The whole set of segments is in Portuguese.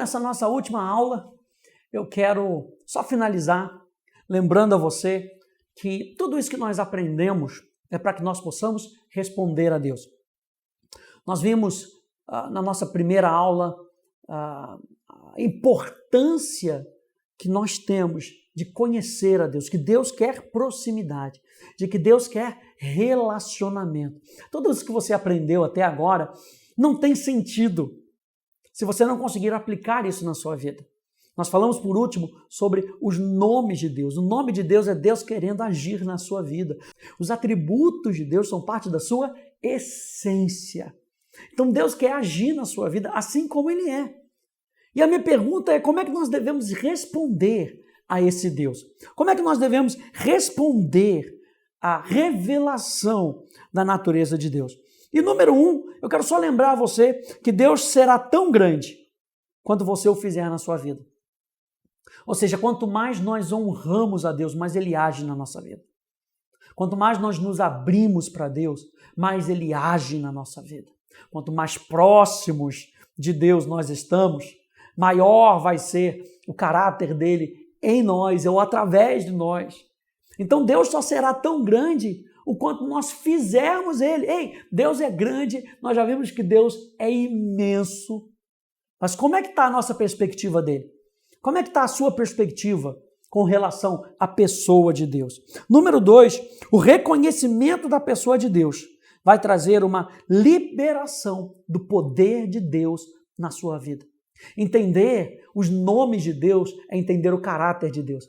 nessa nossa última aula, eu quero só finalizar lembrando a você que tudo isso que nós aprendemos é para que nós possamos responder a Deus. Nós vimos na nossa primeira aula a importância que nós temos de conhecer a Deus, que Deus quer proximidade, de que Deus quer relacionamento. Tudo isso que você aprendeu até agora não tem sentido se você não conseguir aplicar isso na sua vida. Nós falamos por último sobre os nomes de Deus. O nome de Deus é Deus querendo agir na sua vida. Os atributos de Deus são parte da sua essência. Então Deus quer agir na sua vida assim como Ele é. E a minha pergunta é: como é que nós devemos responder a esse Deus? Como é que nós devemos responder à revelação da natureza de Deus? E número 1, eu quero só lembrar a você que Deus será tão grande quanto você o fizer na sua vida. Ou seja, quanto mais nós honramos a Deus, mais Ele age na nossa vida. Quanto mais nós nos abrimos para Deus, mais Ele age na nossa vida. Quanto mais próximos de Deus nós estamos, maior vai ser o caráter dele em nós ou através de nós. Então Deus só será tão grande o quanto nós fizermos Ele. Ei, Deus é grande, nós já vimos que Deus é imenso. Mas como é que está a nossa perspectiva dele? Como é que está a sua perspectiva com relação à pessoa de Deus? Número 2, o reconhecimento da pessoa de Deus vai trazer uma liberação do poder de Deus na sua vida. Entender os nomes de Deus é entender o caráter de Deus.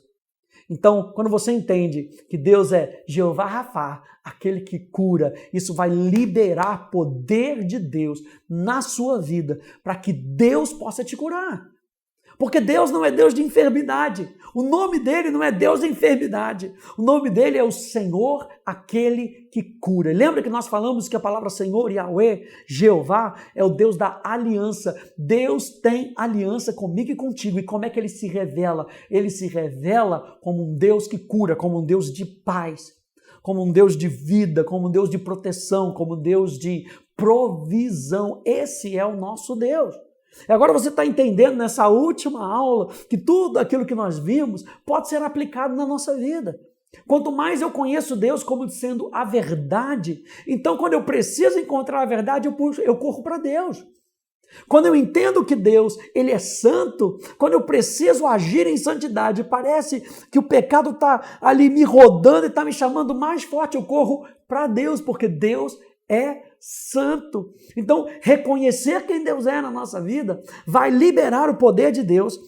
Então, quando você entende que Deus é Jeová Rafá, aquele que cura, isso vai liberar poder de Deus na sua vida para que Deus possa te curar. Porque Deus não é Deus de enfermidade. O nome dele não é Deus de enfermidade. O nome dele é o Senhor, aquele que cura. Lembra que nós falamos que a palavra Senhor, Yahweh, Jeová, é o Deus da aliança. Deus tem aliança comigo e contigo. E como é que ele se revela? Ele se revela como um Deus que cura, como um Deus de paz, como um Deus de vida, como um Deus de proteção, como um Deus de provisão. Esse é o nosso Deus. E agora você está entendendo nessa última aula que tudo aquilo que nós vimos pode ser aplicado na nossa vida. Quanto mais eu conheço Deus como sendo a verdade, então quando eu preciso encontrar a verdade, eu corro para Deus. Quando eu entendo que Deus, Ele é santo, quando eu preciso agir em santidade, parece que o pecado está ali me rodando e está me chamando mais forte, eu corro para Deus, porque Deus é santo. Então, reconhecer quem Deus é na nossa vida vai liberar o poder de Deus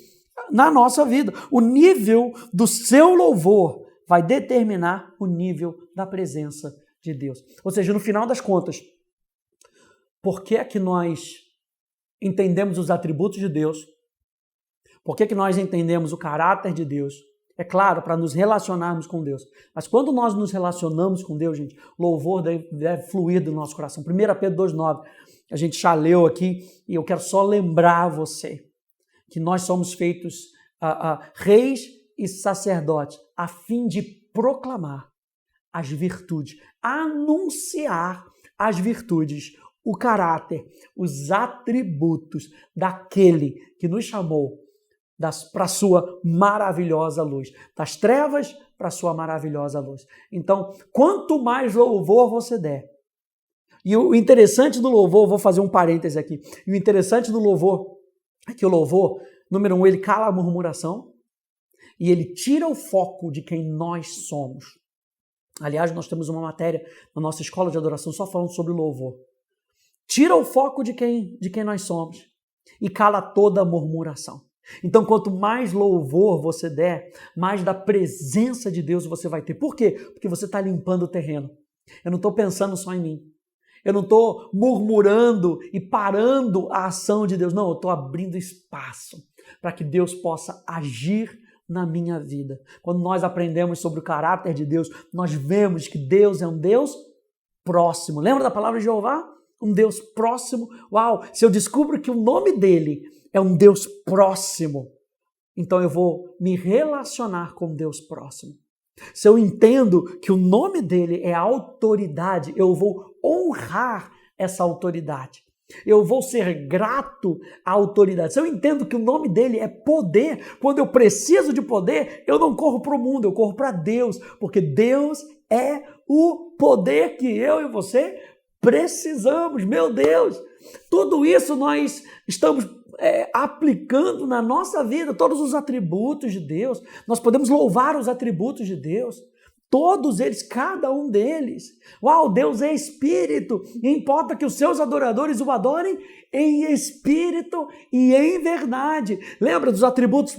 na nossa vida. O nível do seu louvor vai determinar o nível da presença de Deus. Ou seja, no final das contas, por que é que nós entendemos os atributos de Deus? Por que é que nós entendemos o caráter de Deus? É claro, para nos relacionarmos com Deus. Mas quando nós nos relacionamos com Deus, gente, louvor deve fluir do nosso coração. 1 Pedro 2,9, a gente já leu aqui, e eu quero só lembrar você que nós somos feitos reis e sacerdotes a fim de proclamar as virtudes, anunciar as virtudes, o caráter, os atributos daquele que nos chamou para a sua maravilhosa luz, das trevas para a sua maravilhosa luz. Então, quanto mais louvor você der, e o interessante do louvor, vou fazer um parêntese aqui, e o interessante do louvor é que o louvor, número 1, ele cala a murmuração e ele tira o foco de quem nós somos. Aliás, nós temos uma matéria na nossa escola de adoração só falando sobre louvor. Tira o foco de quem nós somos e cala toda a murmuração. Então, quanto mais louvor você der, mais da presença de Deus você vai ter. Por quê? Porque você está limpando o terreno. Eu não estou pensando só em mim. Eu não estou murmurando e parando a ação de Deus. Não, eu estou abrindo espaço para que Deus possa agir na minha vida. Quando nós aprendemos sobre o caráter de Deus, nós vemos que Deus é um Deus próximo. Lembra da palavra de Jeová? Um Deus próximo. Uau! Se eu descubro que o nome dele é um Deus próximo, então eu vou me relacionar com um Deus próximo. Se eu entendo que o nome dele é autoridade, eu vou honrar essa autoridade. Eu vou ser grato à autoridade. Se eu entendo que o nome dele é poder, quando eu preciso de poder, eu não corro para o mundo, eu corro para Deus, porque Deus é o poder que eu e você precisamos. Meu Deus, tudo isso nós estamos aplicando na nossa vida, todos os atributos de Deus. Nós podemos louvar os atributos de Deus. Todos eles, cada um deles. Uau, Deus é espírito. E importa que os seus adoradores o adorem em espírito e em verdade. Lembra dos atributos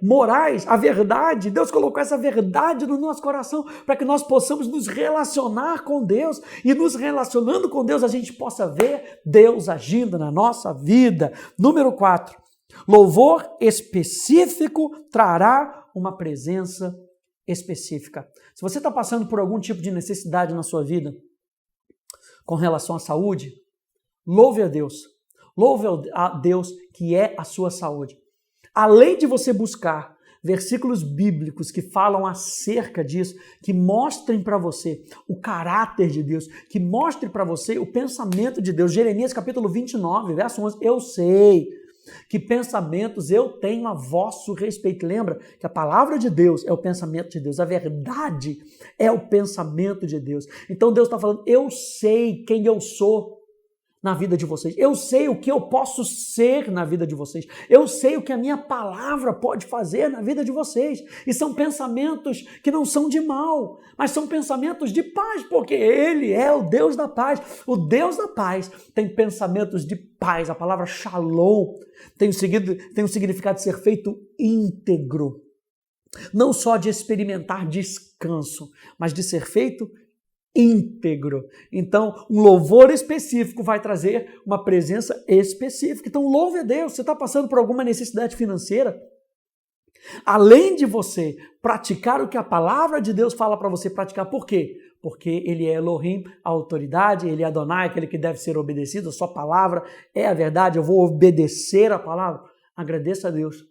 morais? A verdade. Deus colocou essa verdade no nosso coração para que nós possamos nos relacionar com Deus. E nos relacionando com Deus, a gente possa ver Deus agindo na nossa vida. Número 4. Louvor específico trará uma presença específica. Se você está passando por algum tipo de necessidade na sua vida com relação à saúde, louve a Deus. Louve a Deus que é a sua saúde. Além de você buscar versículos bíblicos que falam acerca disso, que mostrem para você o caráter de Deus, que mostrem para você o pensamento de Deus. Jeremias capítulo 29, verso 11, eu sei que pensamentos eu tenho a vosso respeito. Lembra que a palavra de Deus é o pensamento de Deus, a verdade é o pensamento de Deus. Então Deus está falando, eu sei quem eu sou na vida de vocês, eu sei o que eu posso ser na vida de vocês, eu sei o que a minha palavra pode fazer na vida de vocês, e são pensamentos que não são de mal, mas são pensamentos de paz, porque Ele é o Deus da paz. O Deus da paz tem pensamentos de paz. A palavra shalom tem um significado de ser feito íntegro, não só de experimentar descanso, mas de ser feito íntegro. Então, um louvor específico vai trazer uma presença específica. Então, louve a Deus. Você está passando por alguma necessidade financeira? Além de você praticar o que a palavra de Deus fala para você praticar, por quê? Porque Ele é Elohim, a autoridade, Ele é Adonai, aquele que deve ser obedecido, a sua palavra é a verdade, eu vou obedecer a palavra. Agradeça a Deus.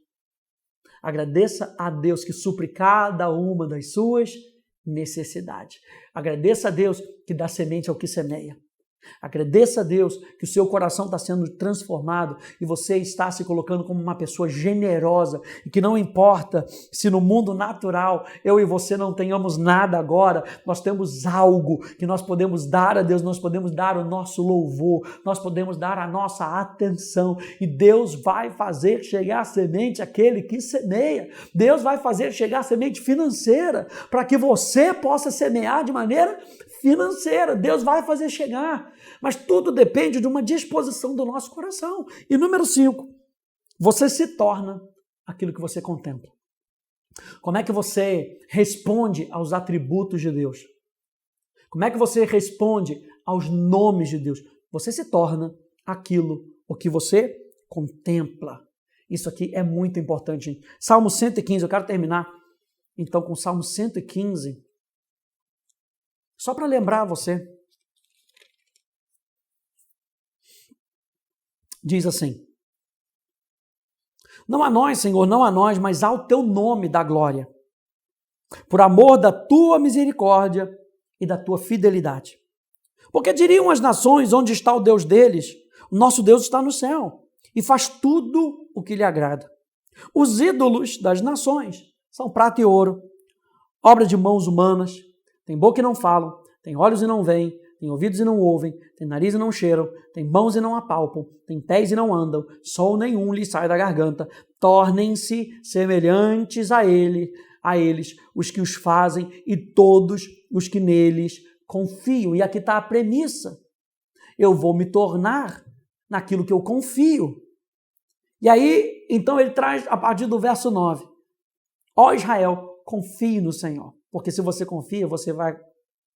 Agradeça a Deus que supre cada uma das suas necessidades. Agradeça a Deus que dá semente ao que semeia. Agradeça a Deus que o seu coração está sendo transformado e você está se colocando como uma pessoa generosa e que não importa se no mundo natural eu e você não tenhamos nada agora, nós temos algo que nós podemos dar a Deus, nós podemos dar o nosso louvor, nós podemos dar a nossa atenção e Deus vai fazer chegar a semente àquele que semeia. Deus vai fazer chegar a semente financeira para que você possa semear de maneira financeira. Deus vai fazer chegar, mas tudo depende de uma disposição do nosso coração. E número 5, você se torna aquilo que você contempla. Como é que você responde aos atributos de Deus? Como é que você responde aos nomes de Deus? Você se torna aquilo o que você contempla. Isso aqui é muito importante. Salmo 115, eu quero terminar então com o Salmo 115, só para lembrar você. Diz assim: não a nós, Senhor, não a nós, mas ao teu nome dá glória, por amor da tua misericórdia e da tua fidelidade. Porque diriam as nações, onde está o Deus deles? O nosso Deus está no céu e faz tudo o que lhe agrada. Os ídolos das nações são prata e ouro, obra de mãos humanas. Tem boca e não falam, tem olhos e não veem, tem ouvidos e não ouvem, tem nariz e não cheiram, tem mãos e não apalpam, tem pés e não andam, sol nenhum lhes sai da garganta. Tornem-se semelhantes a eles, os que os fazem e todos os que neles confiam. E aqui está a premissa. Eu vou me tornar naquilo que eu confio. E aí, então ele traz a partir do verso 9. Ó Israel, confie no Senhor. Porque se você confia, você vai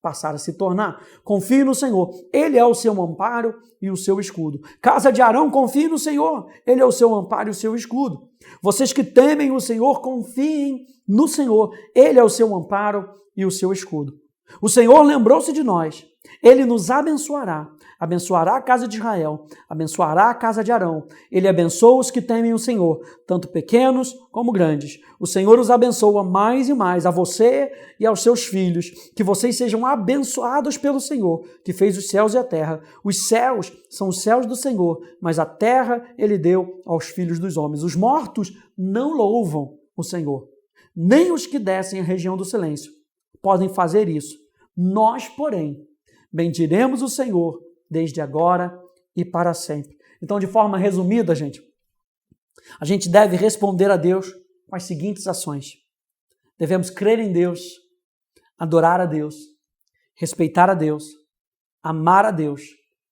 passar a se tornar. Confie no Senhor. Ele é o seu amparo e o seu escudo. Casa de Arão, confie no Senhor. Ele é o seu amparo e o seu escudo. Vocês que temem o Senhor, confiem no Senhor. Ele é o seu amparo e o seu escudo. O Senhor lembrou-se de nós. Ele nos abençoará. abençoará a casa de Israel, abençoará a casa de Arão. Ele abençoa os que temem o Senhor, tanto pequenos como grandes. O Senhor os abençoa mais e mais, a você e aos seus filhos, que vocês sejam abençoados pelo Senhor, que fez os céus e a terra. Os céus são os céus do Senhor, mas a terra ele deu aos filhos dos homens. Os mortos não louvam o Senhor, nem os que descem a região do silêncio podem fazer isso. Nós, porém, bendiremos o Senhor desde agora e para sempre. Então, de forma resumida, a gente deve responder a Deus com as seguintes ações. Devemos crer em Deus, adorar a Deus, respeitar a Deus, amar a Deus,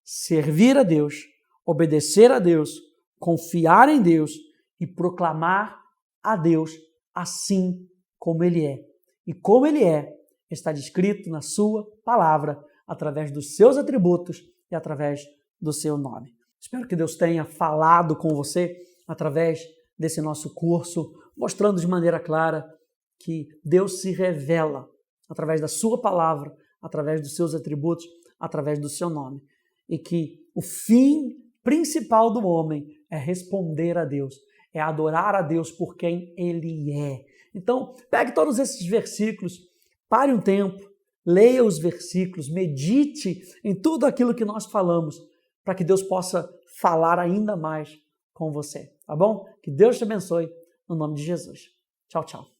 servir a Deus, obedecer a Deus, confiar em Deus e proclamar a Deus assim como Ele é. E como Ele é, está descrito na sua palavra, através dos seus atributos e através do seu nome. Espero que Deus tenha falado com você através desse nosso curso, mostrando de maneira clara que Deus se revela através da sua palavra, através dos seus atributos, através do seu nome. E que o fim principal do homem é responder a Deus, é adorar a Deus por quem Ele é. Então, pegue todos esses versículos, pare um tempo, leia os versículos, medite em tudo aquilo que nós falamos, para que Deus possa falar ainda mais com você, tá bom? Que Deus te abençoe, no nome de Jesus. Tchau, tchau.